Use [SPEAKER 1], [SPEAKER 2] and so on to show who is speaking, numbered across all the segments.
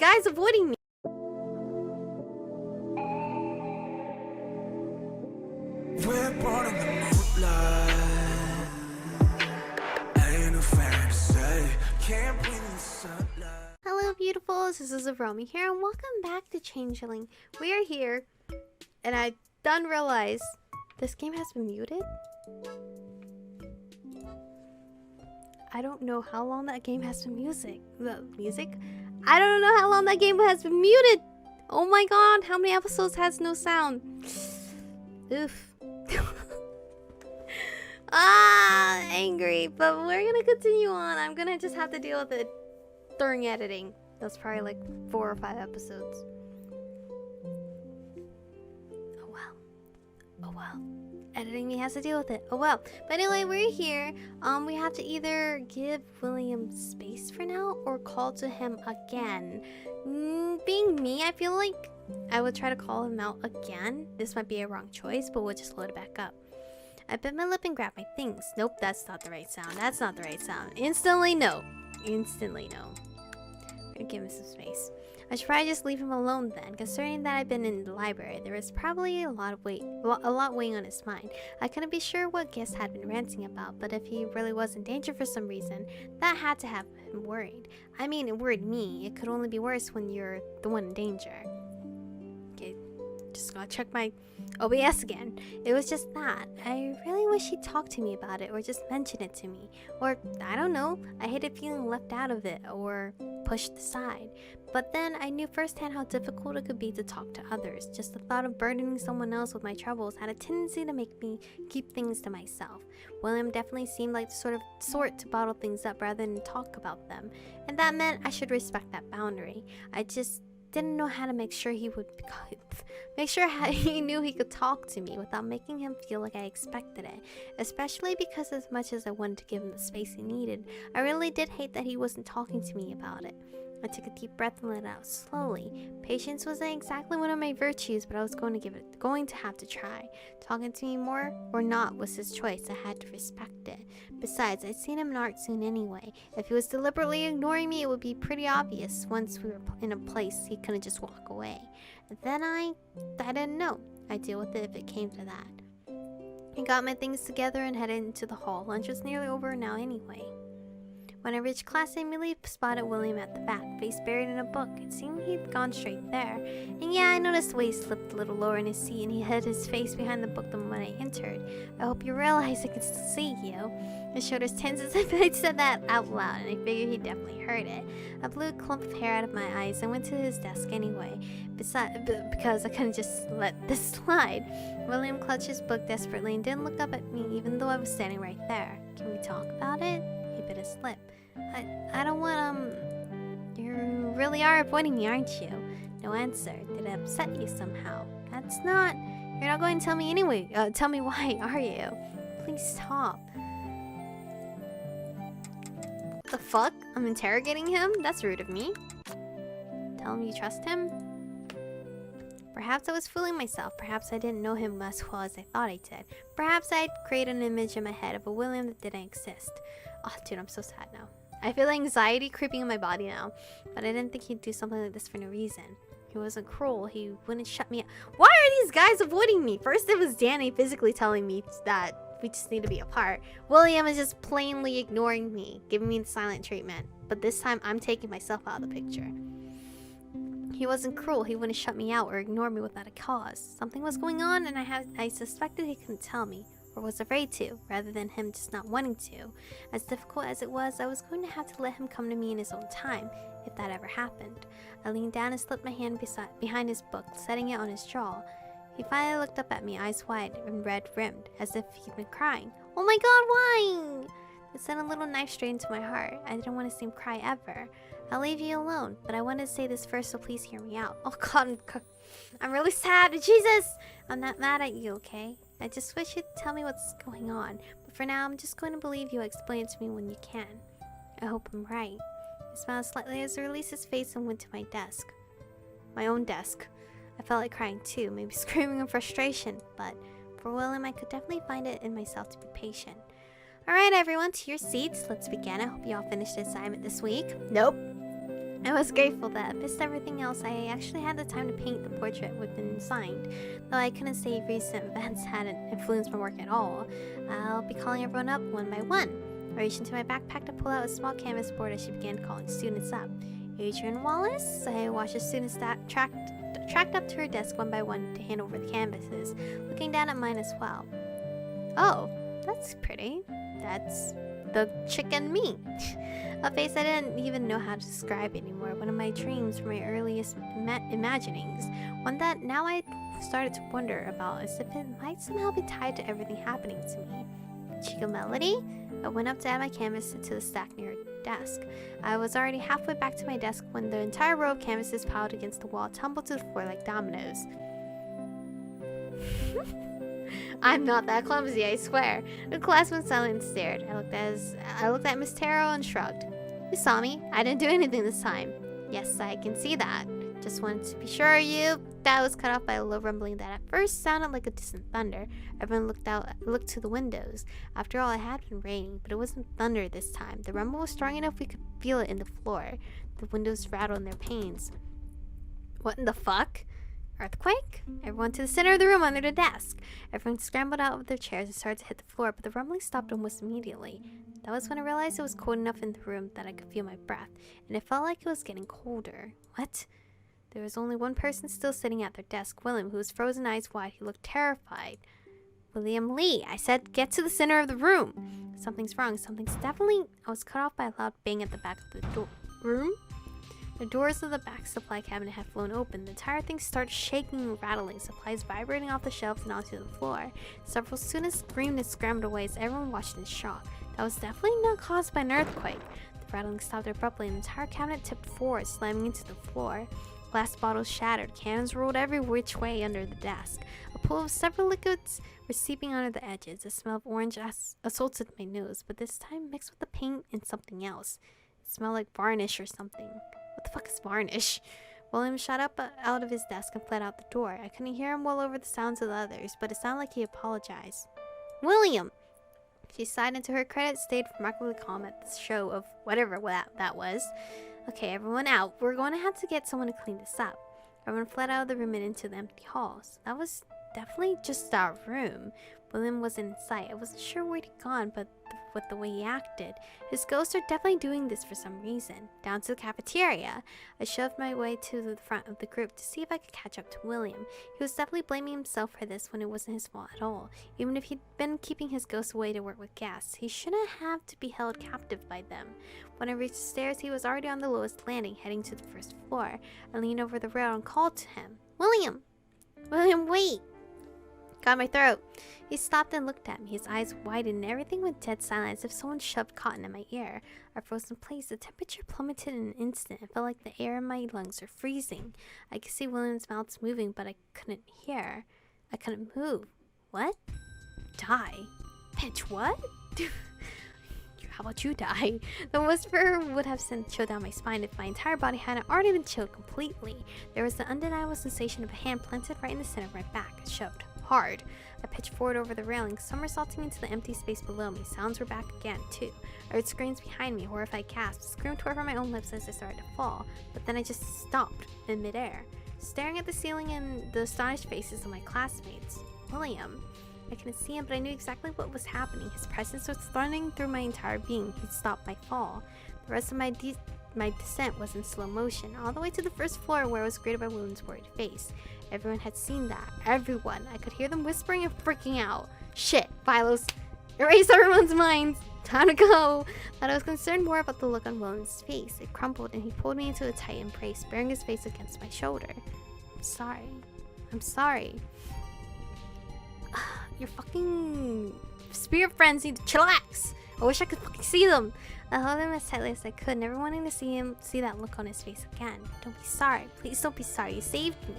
[SPEAKER 1] guys avoiding me?
[SPEAKER 2] We're born in the moonlight. Ain't no fantasy. Can't breathe in the sunlight.
[SPEAKER 1] Hello, beautifuls. This is Aromie here, and welcome back to Changeling. We are here, and I done realized this game has been muted. I don't know how long that game has been music. I don't know how long that game has been muted. Oh my god, how many episodes has no sound? Oof. Angry, but we're gonna continue on. I'm gonna just have to deal with it during editing. That's probably like 4 or 5 episodes. Oh well. Editing me has to deal with it. Oh well. But anyway, we're here. We have to either give William space for now or call to him again. Being me, I feel like I would try to call him out again. This might be a wrong choice, but we'll just load it back up. I bit my lip and grabbed my things. Nope, that's not the right sound. That's not the right sound. Instantly no. Instantly no. I'm gonna give him some space. I should probably just leave him alone then. Considering that I've been in the library, there was probably a lot weighing on his mind. I couldn't be sure what Guest had been ranting about, but if he really was in danger for some reason, that had to have him worried. I mean, it worried me. It could only be worse when you're the one in danger. Okay, just gotta check my OBS again. It was just that. I really wish he'd talk to me about it or just mention it to me. Or, I don't know, I hated feeling left out of it or pushed aside. But then I knew firsthand how difficult it could be to talk to others. Just the thought of burdening someone else with my troubles had a tendency to make me keep things to myself. William definitely seemed like the sort to bottle things up rather than talk about them. And that meant I should respect that boundary. I just didn't know how to make sure he knew he could talk to me without making him feel like I expected it. Especially because as much as I wanted to give him the space he needed, I really did hate that he wasn't talking to me about it. I took a deep breath and let it out slowly. Patience wasn't exactly one of my virtues, but I was going to have to try. Talking to me more or not was his choice. I had to respect it. Besides, I'd seen him in art soon anyway. If he was deliberately ignoring me, it would be pretty obvious once we were in a place he couldn't just walk away. And then I didn't know. I'd deal with it if it came to that. I got my things together and headed into the hall. Lunch was nearly over now anyway. When I reached class, I immediately spotted William at the back, face buried in a book. It seemed he'd gone straight there. And yeah, I noticed the way he slipped a little lower in his seat and he hid his face behind the book the moment I entered. I hope you realize I can still see you. His shoulders tensed as if I'd said that out loud, and I figured he definitely heard it. I blew a clump of hair out of my eyes and went to his desk anyway, because I couldn't just let this slide. William clutched his book desperately and didn't look up at me even though I was standing right there. Can we talk about it? He bit his lip. I don't want, you really are avoiding me, aren't you? No answer. Did it upset you somehow? You're not going to tell me anyway. Tell me why, are you? Please stop. The fuck? I'm interrogating him? That's rude of me. Tell him you trust him? Perhaps I was fooling myself. Perhaps I didn't know him as well as I thought I did. Perhaps I'd created an image in my head of a William that didn't exist. Oh, dude, I'm so sad now. I feel anxiety creeping in my body now. But I didn't think he'd do something like this for no reason. He wasn't cruel. He wouldn't shut me up. Why are these guys avoiding me? First it was Danny physically telling me that we just need to be apart. William is just plainly ignoring me, giving me the silent treatment. But this time I'm taking myself out of the picture. He wasn't cruel. He wouldn't shut me out or ignore me without a cause. Something was going on and I suspected he couldn't tell me. Or was afraid to, rather than him just not wanting to. As difficult as it was, I was going to have to let him come to me in his own time, if that ever happened. I leaned down and slipped my hand behind his book, setting it on his jaw. He finally looked up at me, eyes wide and red-rimmed, as if he'd been crying. Oh my god, why? It sent a little knife straight into my heart. I didn't want to see him cry ever. I'll leave you alone, but I wanted to say this first, so please hear me out. Oh god, I'm really sad. Jesus! I'm not mad at you, okay? I just wish you'd tell me what's going on. But for now, I'm just going to believe you'll explain it to me when you can. I hope I'm right. He smiled slightly as I released his face and went to my desk. My own desk. I felt like crying too, maybe screaming in frustration, but for William, I could definitely find it in myself to be patient. Alright everyone, to your seats. Let's begin. I hope you all finished the assignment this week. Nope. I was grateful that, amidst everything else, I actually had the time to paint the portrait we'd been signed. Though I couldn't say recent events hadn't influenced my work at all, I'll be calling everyone up one by one. I reached into my backpack to pull out a small canvas board as she began calling students up. Adrian Wallace? I watched the students tracked up to her desk one by one to hand over the canvases, looking down at mine as well. Oh, that's pretty. That's the chicken meat. A face I didn't even know how to describe anymore. One of my dreams from my earliest imaginings. One that now I started to wonder about as if it might somehow be tied to everything happening to me. Chica Melody? I went up to add my canvas to the stack near her desk. I was already halfway back to my desk when the entire row of canvases piled against the wall tumbled to the floor like dominoes. I'm not that clumsy, I swear. The class went silent and stared. I looked at Miss Taro and shrugged. You saw me. I didn't do anything this time. Yes, I can see that. Just wanted to be sure you. That was cut off by a low rumbling that at first sounded like a distant thunder. Everyone looked to the windows. After all, it had been raining, but it wasn't thunder this time. The rumble was strong enough we could feel it in the floor. The windows rattled in their panes. What in the fuck? Earthquake? Everyone to the center of the room under the desk. Everyone scrambled out of their chairs and started to hit the floor, but the rumbling stopped almost immediately. That was when I realized it was cold enough in the room that I could feel my breath, and it felt like it was getting colder. What? There was only one person still sitting at their desk, William, who was frozen eyes wide. He looked terrified. William Lee, I said get to the center of the room. Something's wrong. Something's definitely... I was cut off by a loud bang at the back of the room. The doors of the back supply cabinet had flown open. The entire thing started shaking and rattling, supplies vibrating off the shelves and onto the floor. Several students screamed and scrambled away as everyone watched in shock. That was definitely not caused by an earthquake. The rattling stopped abruptly and the entire cabinet tipped forward, slamming into the floor. Glass bottles shattered, cans rolled every which way under the desk. A pool of several liquids were seeping under the edges. The smell of orange assaulted my nose, but this time mixed with the paint and something else. It smelled like varnish or something. What the fuck is varnish? William shot up out of his desk and fled out the door. I couldn't hear him well over the sounds of the others, but it sounded like he apologized. William! She sighed into her credit, stayed remarkably calm at the show of whatever that was. Okay, everyone out. We're going to have to get someone to clean this up. Everyone fled out of the room and into the empty halls. That was definitely just our room. William wasn't in sight. I wasn't sure where he'd gone, but with the way he acted, his ghosts are definitely doing this for some reason. Down to the cafeteria. I shoved my way to the front of the group to see if I could catch up to William. He was definitely blaming himself for this when it wasn't his fault at all. Even if he'd been keeping his ghosts away to work with guests, he shouldn't have to be held captive by them. When I reached the stairs, he was already on the lowest landing, heading to the first floor. I leaned over the rail and called to him. William! William, wait! Got my throat. He stopped and looked at me. His eyes widened and everything went dead silent as if someone shoved cotton in my ear. I froze in place. The temperature plummeted in an instant. It felt like the air in my lungs were freezing. I could see William's mouth moving, but I couldn't hear. I couldn't move. What? Die? Bitch, what? How about you die? The whisper would have sent chill down my spine if my entire body hadn't already been chilled completely. There was the undeniable sensation of a hand planted right in the center of my back. It shoved hard. I pitched forward over the railing, somersaulting into the empty space below me. Sounds were back again, too. I heard screams behind me, horrified gasps, screamed tore from my own lips as I started to fall. But then I just stopped in midair, staring at the ceiling and the astonished faces of my classmates. William. I couldn't see him, but I knew exactly what was happening. His presence was thundering through my entire being. He'd stopped my fall. The rest of my descent was in slow motion, all the way to the first floor where I was greeted by William's worried face. Everyone had seen that. Everyone. I could hear them whispering and freaking out. Shit, Philos. Erase everyone's minds. Time to go. But I was concerned more about the look on William's face. It crumpled and he pulled me into a tight embrace, bearing his face against my shoulder. I'm sorry. I'm sorry. Your fucking spirit friends need to chillax. I wish I could fucking see them. I held him as tightly as I could, never wanting to see that look on his face again. Don't be sorry. Please don't be sorry. You saved me.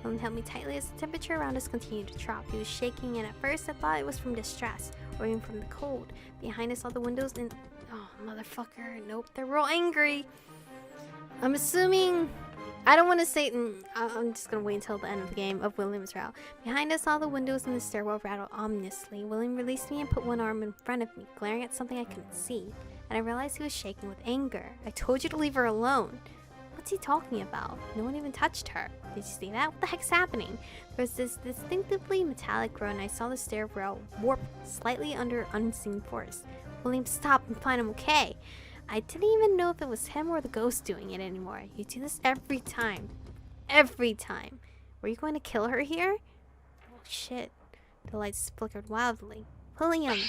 [SPEAKER 1] William held me tightly as the temperature around us continued to drop. He was shaking, and at first I thought it was from distress, or even from the cold. Behind us, all the windows and... Oh, motherfucker. Nope, they're real angry. I'm assuming... I don't want to say... I'm just going to wait until the end of the game of William's route. Behind us, all the windows in the stairwell rattled ominously. William released me and put one arm in front of me, glaring at something I couldn't see. And I realized he was shaking with anger. I told you to leave her alone. What's he talking about? No one even touched her. Did you see that? What the heck's happening? There was this distinctively metallic groan and I saw the stair rail warp slightly under unseen force. William, stop and find him okay. I didn't even know if it was him or the ghost doing it anymore. You do this every time. Every time. Were you going to kill her here? Oh shit. The lights flickered wildly. William!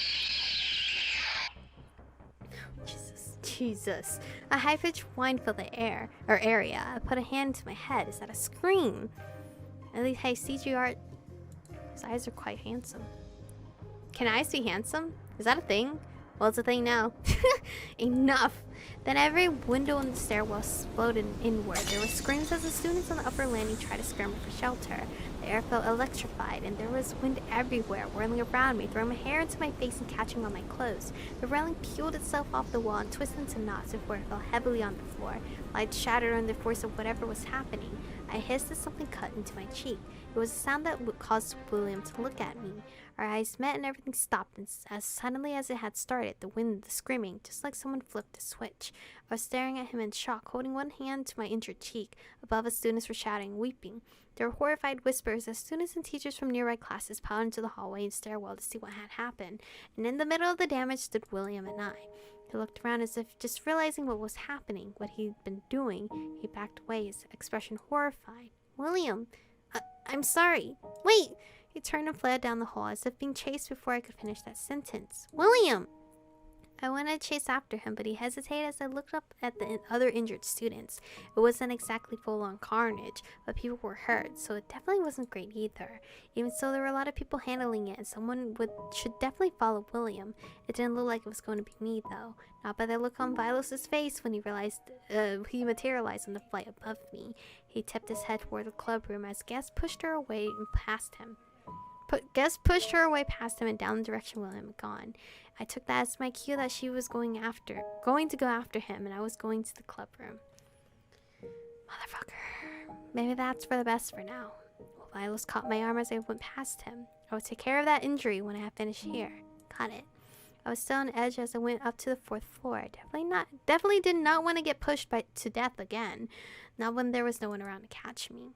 [SPEAKER 1] Jesus. A high-pitched whine filled the area. I put a hand to my head. Is that a scream? At least hey, CG art. His eyes are quite handsome. Can eyes be handsome? Is that a thing? Well, it's a thing now. Enough. Then every window in the stairwell exploded inward. There were screams as the students on the upper landing tried to scramble for shelter. The air felt electrified, and there was wind everywhere, whirling around me, throwing my hair into my face and catching on my clothes. The railing peeled itself off the wall and twisted into knots before it fell heavily on the floor. Lights shattered under the force of whatever was happening. I hissed as something cut into my cheek. It was a sound that caused William to look at me. Our eyes met and everything stopped, and as suddenly as it had started, the wind, the screaming, just like someone flipped a switch. I was staring at him in shock, holding one hand to my injured cheek. Above us, students were shouting, weeping. There were horrified whispers as students and teachers from nearby classes piled into the hallway and stairwell to see what had happened. And in the middle of the damage stood William and I. He looked around as if just realizing what was happening, what he'd been doing. He backed away, his expression horrified. William, I'm sorry. Wait! He turned and fled down the hall as if being chased before I could finish that sentence. William! I wanted to chase after him, but he hesitated as I looked up at the other injured students. It wasn't exactly full-on carnage, but people were hurt, so it definitely wasn't great either. Even so, there were a lot of people handling it, and someone should definitely follow William. It didn't look like it was going to be me, though. Not by the look on Vilos' face when he realized he materialized on the flight above me. He tipped his head toward the club room as guests pushed her away and past him. Guests pushed her away past him and down the direction William had gone. I took that as my cue that she was going to go after him, and I was going to the club room. Motherfucker. Maybe that's for the best for now. Well, Vilos caught my arm as I went past him. I would take care of that injury when I had finished here. Got it. I was still on edge as I went up to the 4th floor. I definitely did not want to get pushed to death again. Not when there was no one around to catch me.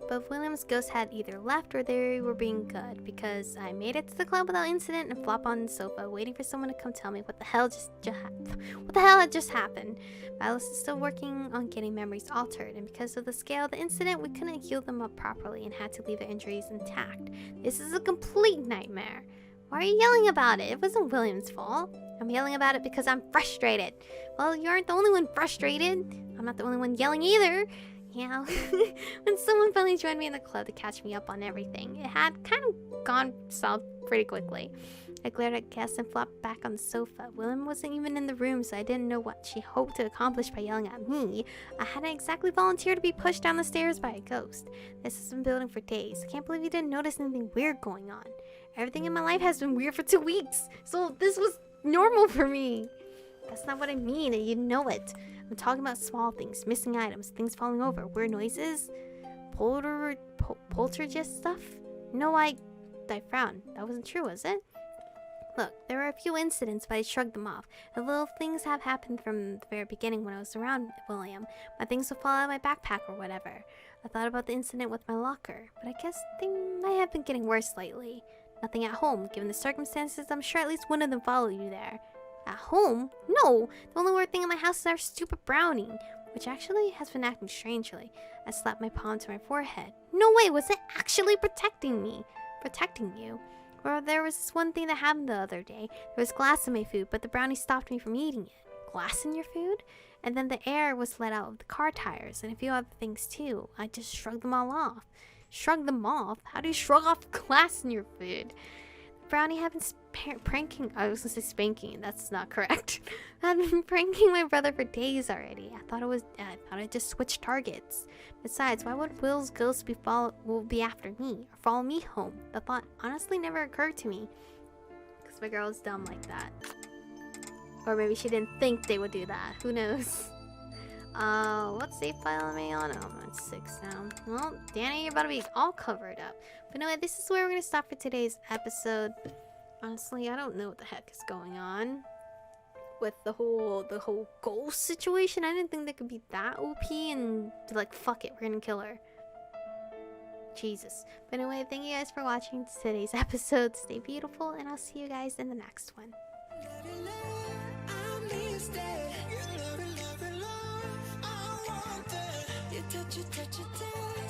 [SPEAKER 1] But William's ghost had either left or they were being good, because I made it to the club without incident and flopped on the sofa, waiting for someone to come tell me what the hell had just happened. Vilos is still working on getting memories altered, and because of the scale of the incident, we couldn't heal them up properly and had to leave their injuries intact. This is a complete nightmare. Why are you yelling about it? It wasn't William's fault. I'm yelling about it because I'm frustrated. Well, you aren't the only one frustrated. I'm not the only one yelling either. Yeah, when someone finally joined me in the club to catch me up on everything, it had kind of gone south pretty quickly. I glared at guests and flopped back on the sofa. William wasn't even in the room, so I didn't know what she hoped to accomplish by yelling at me. I hadn't exactly volunteered to be pushed down the stairs by a ghost. This has been building for days. I can't believe you didn't notice anything weird going on. Everything in my life has been weird for 2 weeks, so this was normal for me. That's not what I mean, and you know it. I'm talking about small things, missing items, things falling over, weird noises, poltergeist stuff. No, I frowned. That wasn't true, was it? Look, there were a few incidents, but I shrugged them off. The little things have happened from the very beginning when I was around William. My things would fall out of my backpack or whatever. I thought about the incident with my locker, but I guess they might have been getting worse lately. Nothing at home. Given the circumstances, I'm sure at least one of them followed you there. At home? No! The only weird thing in my house is our stupid brownie, which actually has been acting strangely. I slapped my palm to my forehead. No way, was it actually protecting me? Protecting you? Well, there was this one thing that happened the other day. There was glass in my food, but the brownie stopped me from eating it. Glass in your food? And then the air was let out of the car tires, and a few other things too. I just shrugged them all off. Shrug them off? How do you shrug off glass in your food? Brownie had been pranking. I was gonna say spanking. That's not correct. I've been pranking my brother for days already. I thought I just switched targets. Besides, why would Will's ghost will be after me or follow me home? The thought honestly never occurred to me. Cause my girl is dumb like that. Or maybe she didn't think they would do that. Who knows? What save file am I on? Oh, I'm on 6 now. Well, Danny, you're about to be all covered up. But anyway, this is where we're gonna stop for today's episode. Honestly, I don't know what the heck is going on with the whole ghost situation. I didn't think they could be that OP and be like, fuck it, we're gonna kill her. Jesus. But anyway, thank you guys for watching today's episode. Stay beautiful, and I'll see you guys in the next one.
[SPEAKER 2] Touch it, touch it, touch it.